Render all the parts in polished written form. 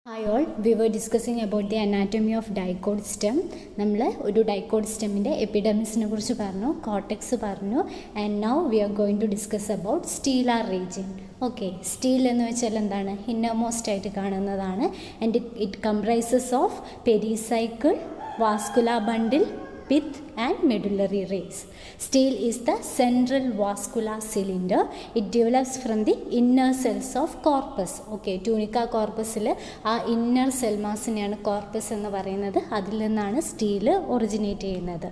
Hi all, we were discussing about the anatomy of dicot stem. നമ്മൾ ഒരു dicot stemന്റെ എപ്പിഡെർമിസിനെ കുറിച്ച് പറഞ്ഞു, കോർട്ടെക്സ് പറഞ്ഞു, and now we are going to discuss about stellar region. Okay, stele എന്ന് വെച്ചാൽ എന്താണ്? Innermost ആയിട്ട് കാണുന്നതാണ്, and it comprises of pericycle, vascular bundle, pith and medullary rays. Stele is the central vascular cylinder. It develops from the inner cells of corpus. Okay, tunica corpusile ആ inner cell massനെയാണ് corpus എന്ന് പറയുന്നത്. അതിൽ നിന്നാണ് stele originate ചെയ്യുന്നത്.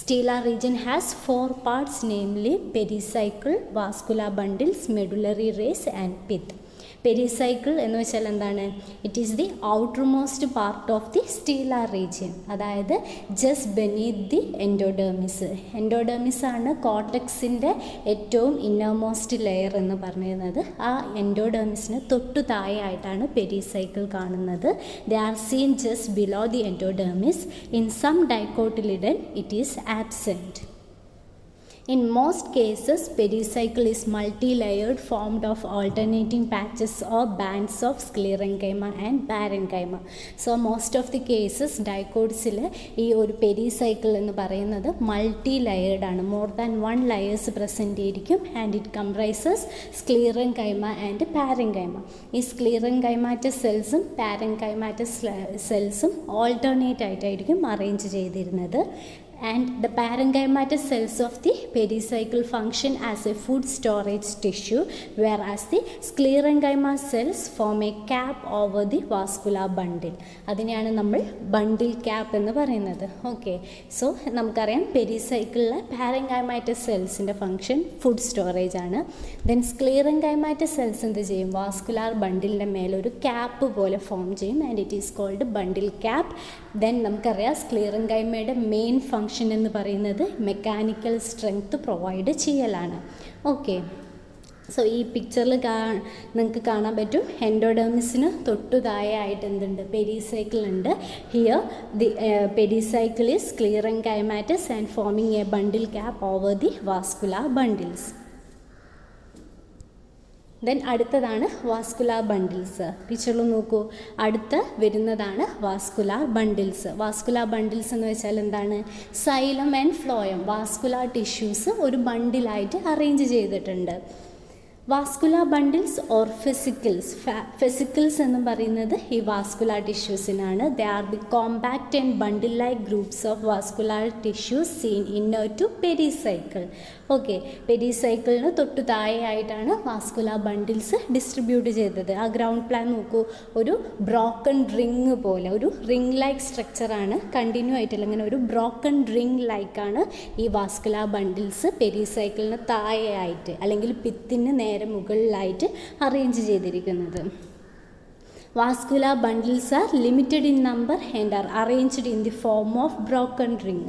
Stellar region has 4 parts, namely pericycle, vascular bundles, medullary rays and pith. Pericycle എന്ന് വെച്ചാൽ എന്താണ്? It is the outermost part of the stelar region, അതായത് ജസ്റ്റ് ബെനീത്ത് ദി എൻഡോഡെർമിസ്. എൻഡോഡെർമിസ് ആണ് കോർട്ടെക്സിൻ്റെ ഏറ്റവും ഇന്നർമോസ്റ്റ് ലെയർ എന്ന് പറയുന്നത്. ആ എൻഡോഡെർമിസിന് തൊട്ടു താഴെയായിട്ടാണ് പെരിസൈക്കിൾ കാണുന്നത്. They are seen just below the endodermis. In some dicotyledon it is absent. In most cases, pericycle is multi-layered, formed of alternating patches or bands of sclerenchyma and parenchyma. So most of the cases, dicots-il ഈ ഒരു pericycle എന്ന് പറയുന്നത് multi-layered ആണ്. More than 1 layers present ആയിരിക്കും, and it comprises sclerenchyma and parenchyma. ഈ sclerenchymatous cellsഉം parenchymatous cellsഉം alternate ആയിട്ടായിരിക്കും arrange ചെയ്തിരുന്നത്. And the parenchymatous cells of the pericycle function as a food storage tissue, whereas the sclerenchyma cells form a cap over the vascular bundle. അതിനെയാണ് നമ്മൾ ബണ്ടിൽ cap എന്ന് പറയുന്നത്. Okay, so നമുക്കറിയാം പെരിസൈക്കിളിലെ പാരൻകൈമാറ്റസ് സെൽസിൻ്റെ ഫംഗ്ഷൻ ഫുഡ് സ്റ്റോറേജ് ആണ്. ദെൻ സ്ക്ലീറൻകൈമാറ്റസ് സെൽസ് എന്ത് ചെയ്യും? വാസ്കുലാർ ബണ്ടിലിൻ്റെ മേലൊരു ക്യാപ്പ് പോലെ ഫോം ചെയ്യും, and it is called bundle cap. Then നമുക്കറിയാം സ്ക്ലീറൻകൈമയുടെ മെയിൻ ഫംഗ്ഷൻ എന്ന് പറയുന്നത് മെക്കാനിക്കൽ സ്ട്രെങ്ത് പ്രൊവൈഡ് ചെയ്യലാണ്. ഓക്കെ, സോ ഈ പിക്ചറിൽ നിങ്ങൾക്ക് കാണാൻ പറ്റും എൻഡോഡെർമിസിന് തൊട്ടു താഴെയായിട്ട് എന്തുണ്ട്? പെരിസൈക്കിൾ ഉണ്ട്. Here the pericycle is sclerenchymatous and forming a bundle cap over the vascular bundles. Then അടുത്തതാണ് വാസ്കുലാർ ബണ്ടിൽസ്. പിക്ചറിൽ നോക്കൂ, അടുത്ത് വരുന്നതാണ് വാസ്കുലാർ ബണ്ടിൽസ്. വാസ്കുലാർ ബണ്ടിൽസ് എന്ന് വെച്ചാൽ എന്താണ്? Xylem and phloem, vascular tissues ഒരു ബണ്ടിലായിട്ട് അറേഞ്ച് ചെയ്തിട്ടുണ്ട്. Vascular bundles or fascicles. Fascicles എന്ന് പറയുന്നത് ഈ വാസ്കുലാർ ടിഷ്യൂസിനാണ്. They are the compact and bundle like groups of vascular tissues seen inner to pericycle. Okay, പെരിസൈക്കിളിന് തൊട്ടു താഴെയായിട്ടാണ് വാസ്കുലാർ ബണ്ടിൽസ് ഡിസ്ട്രിബ്യൂട്ട് ചെയ്തത്. ആ ഗ്രൗണ്ട് പ്ലാൻ നോക്കൂ, ഒരു ബ്രോക്കൺ റിങ് പോലെ, ഒരു റിങ് ലൈക്ക് സ്ട്രക്ചറാണ്, കണ്ടിന്യൂ ആയിട്ടില്ല, ഇങ്ങനെ ഒരു ബ്രോക്കൺ റിങ് ലൈക്കാണ് ഈ വാസ്കുലാർ ബണ്ടിൽസ് പെരിസൈക്കിളിന് താഴെയായിട്ട് അല്ലെങ്കിൽ പിത്തിന് നേരെ മുകളിലായിട്ട് അറേഞ്ച് ചെയ്തിരിക്കുന്നത്. Vascular bundles are limited in number and are arranged in the form of broken ring.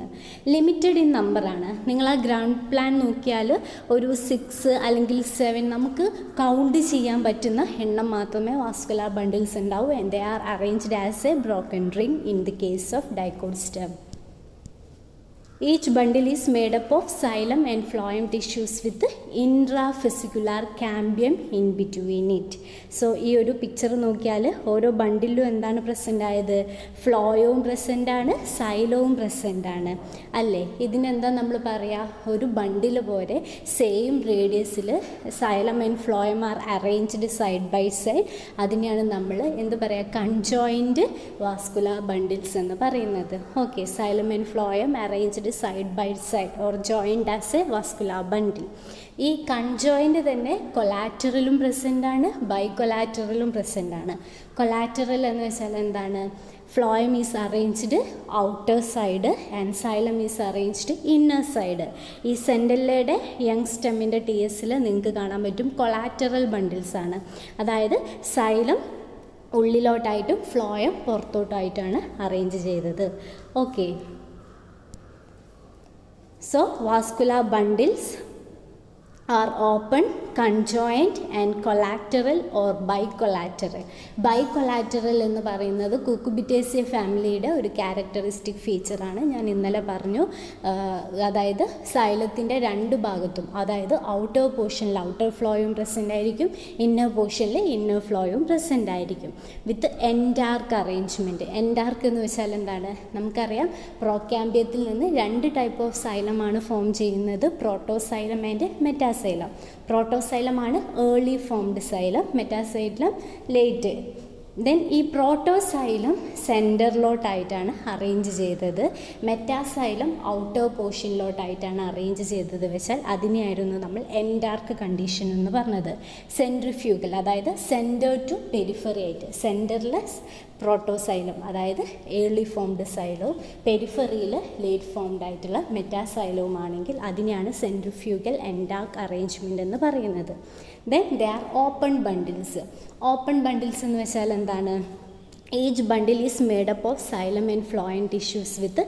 Limited in number ആണ്. നിങ്ങൾ ആ ഗ്രൗണ്ട് പ്ലാൻ നോക്കിയാൽ ഒരു 6 അല്ലെങ്കിൽ 7 നമുക്ക് കൗണ്ട് ചെയ്യാൻ പറ്റുന്ന എണ്ണം മാത്രമേ വാസ്കുലാർ ബണ്ടിൽസ് ഉണ്ടാവൂ, and they are arranged as a broken ring in the case of dicot stem. Each bundle is made up of xylem and phloem tissues with intrafascicular cambium in between it. So ഈ ഒരു picture നോക്കിയാൽ ഓരോ ബണ്ടിലും എന്താണ് present ആയത്? ഫ്ലോയവും present ആണ്, സൈലവും present ആണ്, അല്ലേ? ഇതിനെന്താ നമ്മൾ പറയുക? ഒരു ബണ്ടിൽ പോലെ സെയിം റേഡിയസിൽ xylem and phloem are arranged side by side. അതിനെയാണ് നമ്മൾ എന്ത് പറയുക? കൺജോയിൻറ്റ് വാസ്കുലാർ ബണ്ടിൽസ് എന്ന് പറയുന്നത്. Okay, xylem and phloem arranged side by side or joined as a vascular bundle. ഈ കൺജോയിൻ്റ് തന്നെ കൊലാറ്ററലും പ്രസൻ്റ് ആണ്, ബൈകൊലാറ്ററലും പ്രസൻ്റ് ആണ്. കൊലാറ്ററൽ എന്ന് വെച്ചാൽ എന്താണ്? Phloem is arranged outer side and xylem is arranged inner side. ഈ സെൻഡല്ലയുടെ യങ് സ്റ്റെമ്മിൻ്റെ TSൽ നിങ്ങൾക്ക് കാണാൻ പറ്റും കൊലാറ്ററൽ ബണ്ടിൽസ് ആണ്, അതായത് സൈലം ഉള്ളിലോട്ടായിട്ടും ഫ്ലോയം പുറത്തോട്ടായിട്ടാണ് അറേഞ്ച് ചെയ്തത്. Okay, so vascular bundles are open conjoint and collateral or bicollateral. Bicollateral എന്ന് പറയുന്നത് കുക്കുബിറ്റേസിയ ഫാമിലിയുടെ ഒരു ക്യാരക്ടറിസ്റ്റിക് ഫീച്ചറാണ്. ഞാൻ ഇന്നലെ പറഞ്ഞു. അതായത് സൈലത്തിൻ്റെ രണ്ട് ഭാഗത്തും, അതായത് ഔട്ടർ പോർഷനിൽ ഔട്ടർ ഫ്ലോയും പ്രസൻ്റ് ആയിരിക്കും, ഇന്നർ പോർഷനിൽ ഇന്നർ ഫ്ലോയും പ്രസൻ്റ് ആയിരിക്കും വിത്ത് എൻഡാർക്ക് അറേഞ്ച്മെൻറ്റ്. എൻഡാർക്ക് എന്ന് വെച്ചാൽ എന്താണ്? നമുക്കറിയാം, പ്രോക്യാമ്പിയത്തിൽ നിന്ന് രണ്ട് ടൈപ്പ് ഓഫ് സൈലമാണ് ഫോം ചെയ്യുന്നത്, പ്രോട്ടോസൈലം ആൻഡ് മെറ്റാസൈലം. പ്രോട്ടോസൈലമാണ് early formed xylem, metaxylem late. Then ഈ പ്രോട്ടോസൈലം സെൻറ്ററിലോട്ടായിട്ടാണ് അറേഞ്ച് ചെയ്തത്, മെറ്റാസൈലം ഔട്ടർ പോർഷനിലോട്ടായിട്ടാണ് അറേഞ്ച് ചെയ്തത് വെച്ചാൽ അതിനെയായിരുന്നു നമ്മൾ എൻഡാർക്ക് കണ്ടീഷൻ എന്ന് പറഞ്ഞത്. സെൻട്രിഫ്യൂഗൽ, അതായത് സെൻറ്റർ ടു പെരിഫറി ആയിട്ട്, സെൻറ്ററിൽ പ്രോട്ടോസൈലം അതായത് ഏർലി ഫോംഡ് സൈലവും പെരിഫറിയിൽ ലേറ്റ് ഫോംഡ് ആയിട്ടുള്ള മെറ്റാസൈലവുമാണെങ്കിൽ അതിനെയാണ് സെൻട്രിഫ്യൂഗൽ എൻഡാർക്ക് അറേഞ്ച്മെൻറ്റ് എന്ന് പറയുന്നത്. Then they are open bundles. Open bundles എന്ന് വെച്ചാൽ എന്താണ്? Each bundle is made up of xylem and phloem tissues with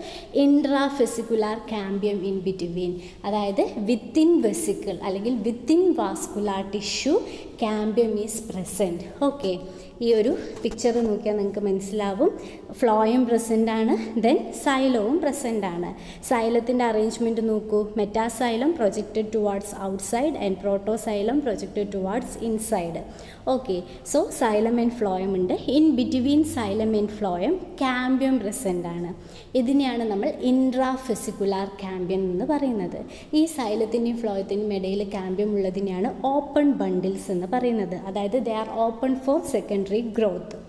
intrafascicular cambium in between. അതായത് വിത്തിൻ വെസിക്കിൾ അല്ലെങ്കിൽ within vascular tissue cambium is present. Okay, ഈ ഒരു picture നോക്കിയാൽ നിങ്ങൾക്ക് മനസ്സിലാവും. ഫ്ലോയും പ്രസൻ്റ് ആണ്, ദെൻ സൈലവും പ്രസൻ്റ് ആണ്. സൈലത്തിൻ്റെ അറേഞ്ച്മെൻറ്റ് നോക്കൂ. Metaxylem projected towards outside and protoxylem projected towards inside. Okay, so xylem and phloem ഉണ്ട്. In between xylem and phloem cambium present ആണ്. ഇതിനെയാണ് നമ്മൾ ഇൻട്രാഫെസിക്കുലാർ കാമ്പിയം എന്ന് പറയുന്നത്. ഈ സൈലത്തിൻ്റെയും ഫ്ലോയത്തിൻ്റെയും ഇടയിൽ കാമ്പിയം ഉള്ളതിനെയാണ് ഓപ്പൺ ബണ്ടിൽസ് എന്ന് പറയുന്നത്. അതായത് they are open four secondary growth.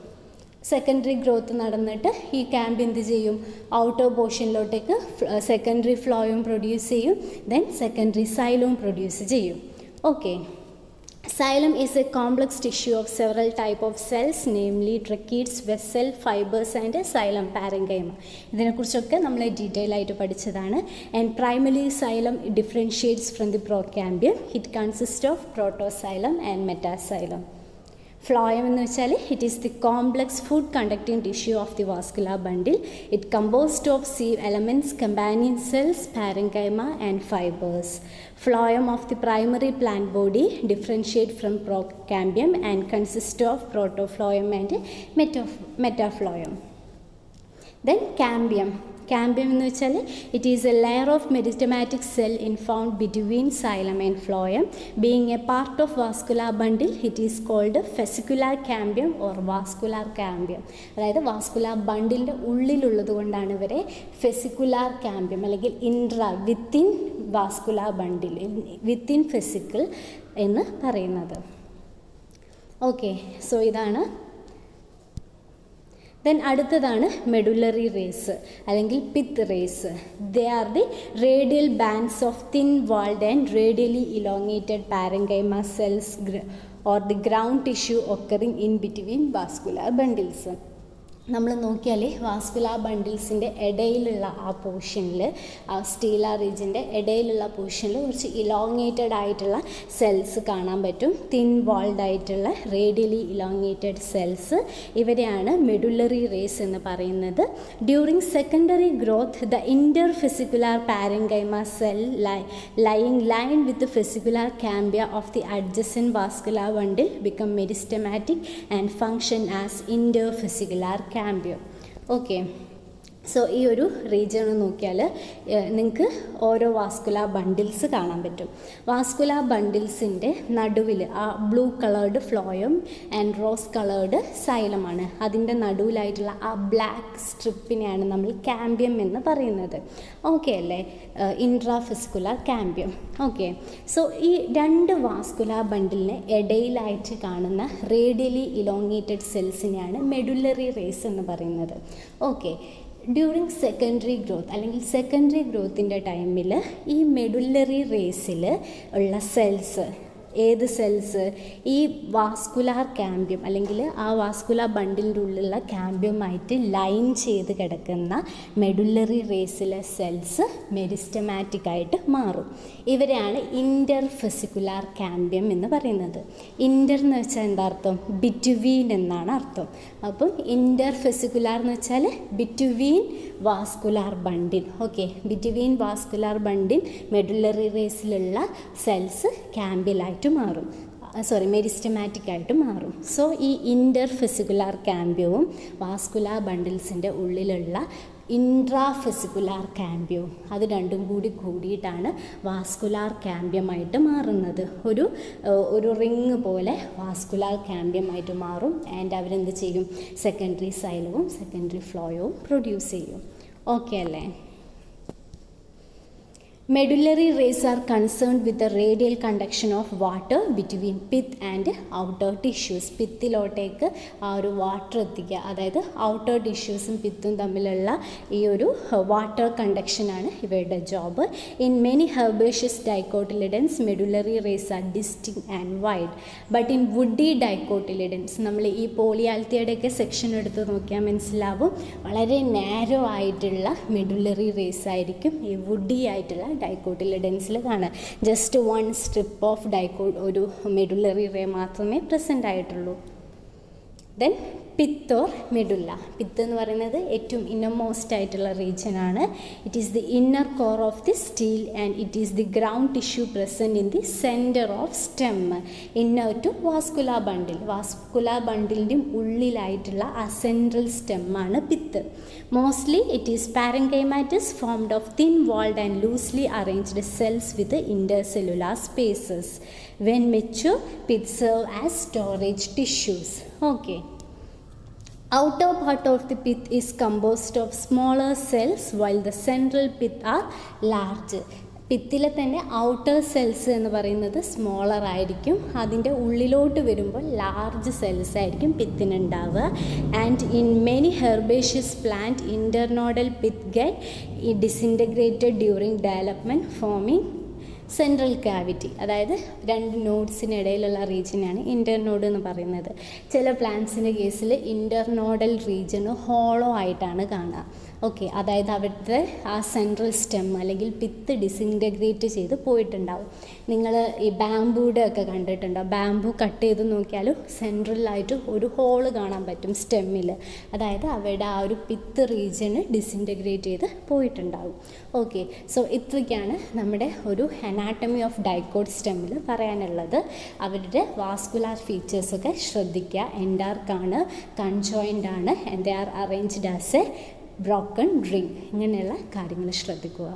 Secondary growth നടന്നിട്ട് ഈ കാമ്പിയം എന്ത് ചെയ്യും? ഔട്ടർ പോർഷനിലോട്ടേക്ക് സെക്കൻഡറി ഫ്ലോയും പ്രൊഡ്യൂസ് ചെയ്യും, ദെൻ സെക്കൻഡറി സൈലവും പ്രൊഡ്യൂസ് ചെയ്യും. Okay, Xylem is a complex tissue of several type of cells, namely tracheids, vessel, fibers and xylem parenchyma. ഇതിനെക്കുറിച്ചൊക്കെ നമ്മൾ detail ആയിട്ട് പഠിച്ചതാണ്. And primary xylem differentiates from the procambium. It consists of protoxylem and metaxylem. Phloem എന്ന് വെച്ചാൽ it is the complex food conducting tissue of the vascular bundle. It composed of sieve elements, companion cells, parenchyma and fibres. Phloem of the primary plant body differentiate from procambium and consist of protophlorium and metaphlorium. Then cambium. Cambium എന്ന് വെച്ചാൽ it is a layer of meristematic cell in found between xylem and phloem. Being a part of vascular bundle it is called fascicular cambium or vascular cambium. അതായത് vascular ബണ്ടിലിൻ്റെ ഉള്ളിലുള്ളത് കൊണ്ടാണ് ഇവരെ fascicular cambium അല്ലെങ്കിൽ within vascular bundle, within fascicle എന്ന് പറയുന്നത്. Okay, so ഇതാണ്. Then അടുത്തതാണ് മെഡുലറി റേസ് അല്ലെങ്കിൽ pith rays. They are the radial bands of thin walled and radially elongated parenchyma cells or the ground tissue occurring in between vascular bundles. നമ്മൾ നോക്കിയാൽ vascular ബണ്ടിൽസിൻ്റെ ഇടയിലുള്ള ആ പോർഷനിൽ, ആ സ്റ്റീലാർ റീജിയൻ്റെ ഇടയിലുള്ള പോർഷനിൽ കുറച്ച് ഇലോങ്ങേറ്റഡ് ആയിട്ടുള്ള സെൽസ് കാണാൻ പറ്റും. തിൻ വാൾഡ് ആയിട്ടുള്ള റേഡിയലി ഇലോങ്ങേറ്റഡ് സെൽസ്, ഇവരെയാണ് മെഡുലറി റേസ് എന്ന് പറയുന്നത്. During secondary growth the interfascicular parenchyma cell lying line with fascicular cambia of the adjacent vascular bundle become meristematic and function as interfascicular cambium. Okay, so ഈ ഒരു region നോക്കിയാൽ നിങ്ങൾക്ക് ഓരോ vascular bundles കാണാൻ പറ്റും. Vascular ബണ്ടിൽസിൻ്റെ നടുവിൽ ആ blue coloured phloem and rose coloured സൈലമാണ്. അതിൻ്റെ നടുവിലായിട്ടുള്ള ആ ബ്ലാക്ക് സ്ട്രിപ്പിനെയാണ് നമ്മൾ കാമ്പിയം എന്ന് പറയുന്നത്. ഓക്കെ അല്ലേ? ഇൻട്രാഫെസിക്കുലാർ കാമ്പിയം. ഓക്കെ, സോ ഈ രണ്ട് വാസ്കുലാർ ബണ്ടിലിന് ഇടയിലായിട്ട് കാണുന്ന റേഡിയലി ഇലോങ്ങേറ്റഡ് സെൽസിനെയാണ് മെഡുലറി റേസ് എന്ന് പറയുന്നത്. ഓക്കെ, ഡ്യൂറിങ് സെക്കൻഡറി ഗ്രോത്ത് അല്ലെങ്കിൽ സെക്കൻഡറി ഗ്രോത്തിൻ്റെ ടൈമിൽ ഈ മെഡുലറി റേസിൽ ഉള്ള സെൽസ്, ഏത് സെൽസ്? ഈ വാസ്കുലാർ കാമ്പിയം അല്ലെങ്കിൽ ആ വാസ്കുലാർ ബണ്ടിലിൻ്റെ ഉള്ളിലുള്ള കാമ്പിയമായിട്ട് ലൈൻ ചെയ്ത് കിടക്കുന്ന മെഡുലറി റേസിലെ സെൽസ് മെരിസ്റ്റമാറ്റിക് ആയിട്ട് മാറും. ഇവരെയാണ് ഇൻ്റർഫെസിക്കുലാർ കാമ്പിയം എന്ന് പറയുന്നത്. ഇൻ്റർ എന്ന് വെച്ചാൽ എന്താ അർത്ഥം? ബിറ്റ്വീൻ എന്നാണ് അർത്ഥം. അപ്പം ഇൻ്റർഫെസിക്കുലാർ എന്ന് വെച്ചാൽ between vascular bundle. Okay, between vascular bundle medullary റേസിലുള്ള സെൽസ് കാമ്പിയലായിട്ട് ആയിട്ട് മാറും, മെരിസ്റ്റമാറ്റിക് ആയിട്ട് മാറും. സോ ഈ ഇൻ്റർ ഫെസിക്കുലാർ ക്യാമ്പിയവും വാസ്കുലാർ ബണ്ടിൽസിൻ്റെ ഉള്ളിലുള്ള ഇൻട്രാ ഫെസിക്കുലാർ ക്യാമ്പിയവും അത് രണ്ടും കൂടിയിട്ടാണ് വാസ്കുലാർ ക്യാമ്പിയമായിട്ട് മാറുന്നത്. ഒരു റിങ് പോലെ വാസ്കുലാർ ക്യാമ്പിയമായിട്ട് മാറും. ആൻഡ് അവരെന്ത് ചെയ്യും? സെക്കൻഡറി സൈലവും സെക്കൻഡറി ഫ്ലോയവും പ്രൊഡ്യൂസ് ചെയ്യും. ഓക്കെ അല്ലേ? Medullary rays are concerned with the radial conduction of water between pith and outer tissues. പിത്തിലോട്ടേക്ക് ആ ഒരു വാട്ടർ എത്തിക്കുക, അതായത് ഔട്ടർ ടിഷ്യൂസും പിത്തും തമ്മിലുള്ള ഈ ഒരു വാട്ടർ കണ്ടക്ഷനാണ് ഇവയുടെ job. In many herbaceous dicotyledons medullary rays are distinct and wide. But in woody dicotyledons, നമ്മൾ ഈ പോളിയാൽത്തിയുടെയൊക്കെ സെക്ഷൻ എടുത്ത് നോക്കിയാൽ മനസ്സിലാവും, വളരെ നാരോ ആയിട്ടുള്ള മെഡുലറി റേസ് ആയിരിക്കും ഈ വുഡി ആയിട്ടുള്ള ഡൈക്കോട്ടിലിഡൻസിൽ കാണാം. ജസ്റ്റ് വൺ സ്ട്രിപ്പ് ഓഫ് ഒരു മെഡുലറി റേ മാത്രമേ പ്രസൻ്റ് ആയിട്ടുള്ളൂ. Then pith or medulla. Pith എന്ന് പറയുന്നത് ഏറ്റവും ഇന്നർമോസ്റ്റ് ആയിട്ടുള്ള റീജിയനാണ്. It is the inner core of the stele and it is the ground tissue present in the centre of stem inner to vascular bundle. Vascular ബണ്ടിലിൻ്റെയും ഉള്ളിലായിട്ടുള്ള ആ central സ്റ്റെമ്മാണ് pith. Mostly it is parenchymatous formed of thin walled and loosely arranged cells with intercellular spaces. When mature pith serve as storage tissues. Okay. Outer part of the pith is composed of smaller cells while the central pith are large. പിത്തിലെ തന്നെ outer cells എന്ന് പറയുന്നത് smaller ആയിരിക്കും, അതിൻ്റെ ഉള്ളിലോട്ട് വരുമ്പോൾ large cells ആയിരിക്കും പിത്തിനുണ്ടാവുക. And in many herbaceous plant internodal pith get disintegrated during development forming central cavity. അതായത് രണ്ട് നോഡ്സിനിടയിലുള്ള റീജിയനാണ് ഇൻ്റർനോഡ് എന്ന് പറയുന്നത്. ചില പ്ലാന്റ്സിൻ്റെ കേസിൽ ഇൻ്റർനോഡൽ റീജിയന് ഹോളോ ആയിട്ടാണ് കാണുക. ഓക്കെ, അതായത് അവിടുത്തെ ആ സെൻട്രൽ സ്റ്റെം അല്ലെങ്കിൽ പിത്ത് ഡിസിൻറ്റഗ്രേറ്റ് ചെയ്ത് പോയിട്ടുണ്ടാവും. നിങ്ങൾ ഈ ബാംബൂടെ ഒക്കെ കണ്ടിട്ടുണ്ടാവും. ബാംബു കട്ട് ചെയ്ത് നോക്കിയാലും സെൻട്രലായിട്ട് ഒരു ഹോള് കാണാൻ പറ്റും സ്റ്റെമ്മിൽ. അതായത് അവയുടെ ആ ഒരു പിത്ത് റീജിയന് ഡിസിൻറ്റഗ്രേറ്റ് ചെയ്ത് പോയിട്ടുണ്ടാവും. ഓക്കെ, സോ ഇത്രയ്ക്കാണ് നമ്മുടെ ഒരു അനാട്ടമി ഓഫ് ഡൈക്കോട്ട് സ്റ്റെമ്മിൽ പറയാനുള്ളത്. അവരുടെ വാസ്കുലാർ ഫീച്ചേഴ്സൊക്കെ ശ്രദ്ധിക്കുക. എൻഡാർക്കാണ്, കൺജോയിൻ്റ് ആണ്, and they are arranged as A broken ring. ഇങ്ങനെയുള്ള കാര്യങ്ങൾ ശ്രദ്ധിക്കുക.